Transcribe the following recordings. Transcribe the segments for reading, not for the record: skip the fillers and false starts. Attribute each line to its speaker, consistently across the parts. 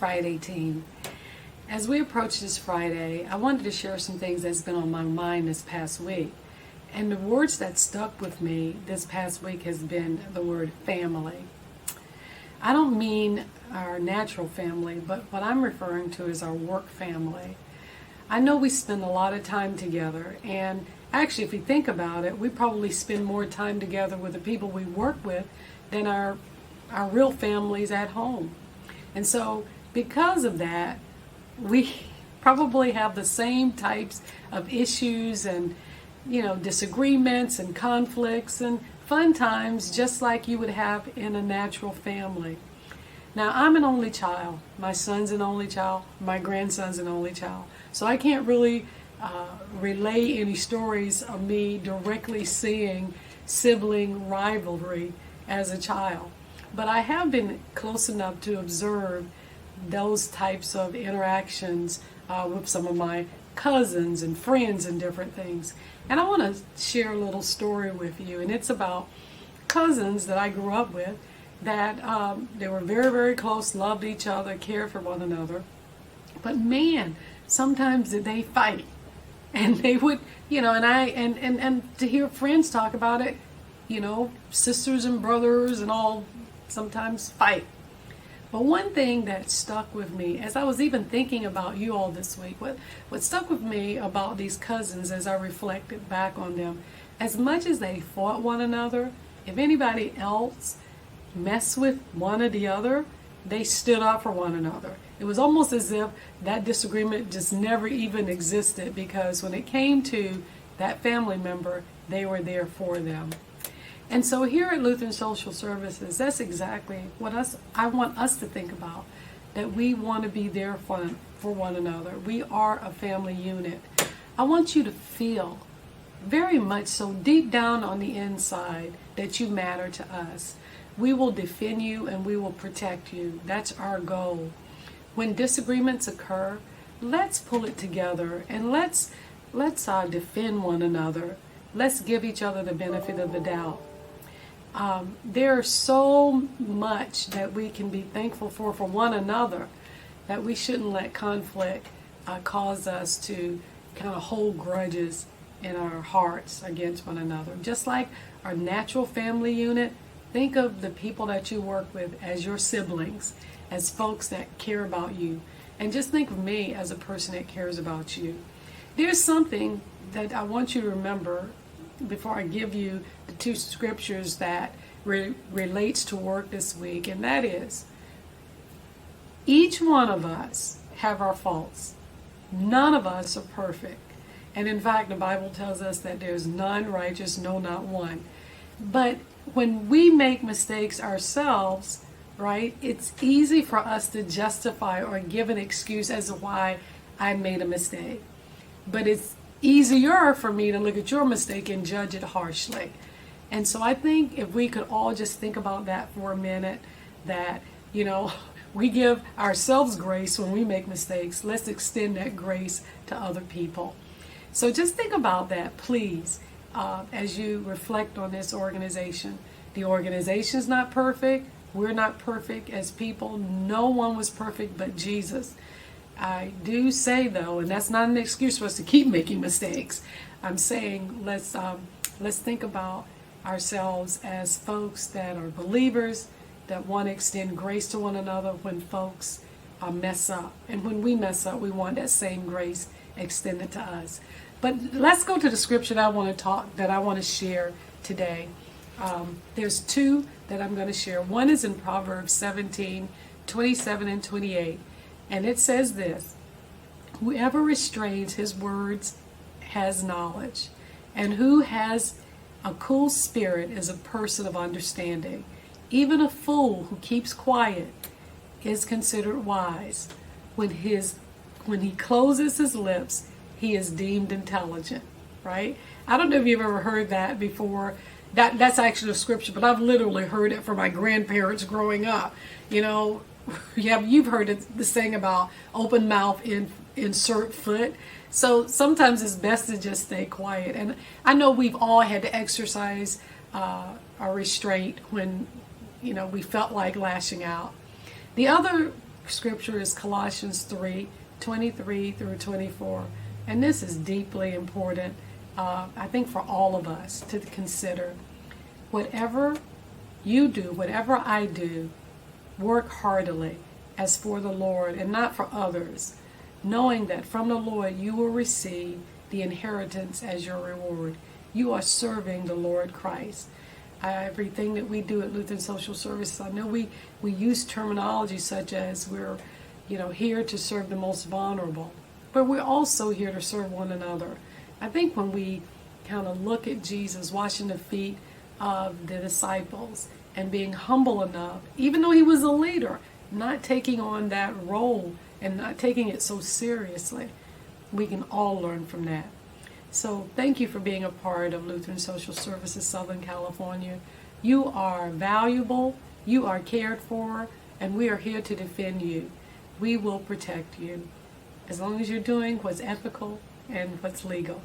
Speaker 1: Friday, team. As we approach this Friday, I wanted to share some things that's been on my mind this past week. And the words that stuck with me this past week has been the word family. I don't mean our natural family, but what I'm referring to is our work family. I know we spend a lot of time together, and actually if you think about it, we probably spend more time together with the people we work with than our real families at home. And so because of that, we probably have the same types of issues and disagreements and conflicts and fun times just like you would have in a natural family. Now, I'm an only child. My son's an only child. My grandson's an only child. So I can't really relay any stories of me directly seeing sibling rivalry as a child. But I have been close enough to observe those types of interactions with some of my cousins and friends and different things. And I want to share a little story with you, and it's about cousins that I grew up with that they were very, very close, loved each other, cared for one another. But man, sometimes they fight, and they would, and to hear friends talk about it, sisters and brothers and all sometimes fight. But one thing that stuck with me, as I was even thinking about you all this week, what stuck with me about these cousins as I reflected back on them, as much as they fought one another, if anybody else messed with one or the other, they stood up for one another. It was almost as if that disagreement just never even existed, because when it came to that family member, they were there for them. And so here at Lutheran Social Services, that's exactly what I want us to think about, that we want to be there for one another. We are a family unit. I want you to feel very much so deep down on the inside that you matter to us. We will defend you and we will protect you. That's our goal. When disagreements occur, let's pull it together and let's defend one another. Let's give each other the benefit of the doubt. There's so much that we can be thankful for one another, that we shouldn't let conflict cause us to kind of hold grudges in our hearts against one another. Just like our natural family unit, think of the people that you work with as your siblings, as folks that care about you. And just think of me as a person that cares about you. There's something that I want you to remember before I give you the two scriptures that relates to work this week, and that is, each one of us have our faults. None of us are perfect. And in fact, the Bible tells us that there's none righteous, no, not one. But when we make mistakes ourselves, right, it's easy for us to justify or give an excuse as to why I made a mistake. But it's easier for me to look at your mistake and judge it harshly. And so I think if we could all just think about that for a minute, that, we give ourselves grace when we make mistakes. Let's extend that grace to other people. So just think about that, please, as you reflect on this organization. The organization's not perfect. We're not perfect as people. No one was perfect but Jesus. I do say, though, and that's not an excuse for us to keep making mistakes. I'm saying let's think about ourselves as folks that are believers, that want to extend grace to one another when folks mess up. And when we mess up, we want that same grace extended to us. But let's go to the scripture that I want to share today. There's two that I'm going to share. One is in Proverbs 17:27 and 28. And it says this: whoever restrains his words has knowledge, and who has a cool spirit is a person of understanding. Even a fool who keeps quiet is considered wise. When he closes his lips, he is deemed intelligent, right? I don't know if you've ever heard that before. That's actually a scripture, but I've literally heard it from my grandparents growing up. You've heard the saying about open mouth, insert foot. So sometimes it's best to just stay quiet. And I know we've all had to exercise our restraint when, we felt like lashing out. The other scripture is Colossians 3:23 through 24. And this is deeply important, I think, for all of us to consider. Whatever you do, whatever I do, work heartily as for the Lord and not for others, knowing that from the Lord you will receive the inheritance as your reward. You are serving the Lord Christ. Everything that we do at Lutheran Social Services, I know we use terminology such as we're here to serve the most vulnerable, but we're also here to serve one another. I think when we kind of look at Jesus washing the feet of the disciples and being humble enough, even though he was a leader, not taking on that role and not taking it so seriously, we can all learn from that. So thank you for being a part of Lutheran Social Services Southern California. You are valuable, you are cared for, and we are here to defend you. We will protect you as long as you're doing what's ethical and what's legal.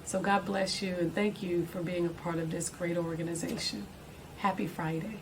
Speaker 1: So God bless you, and thank you for being a part of this great organization. Happy Friday.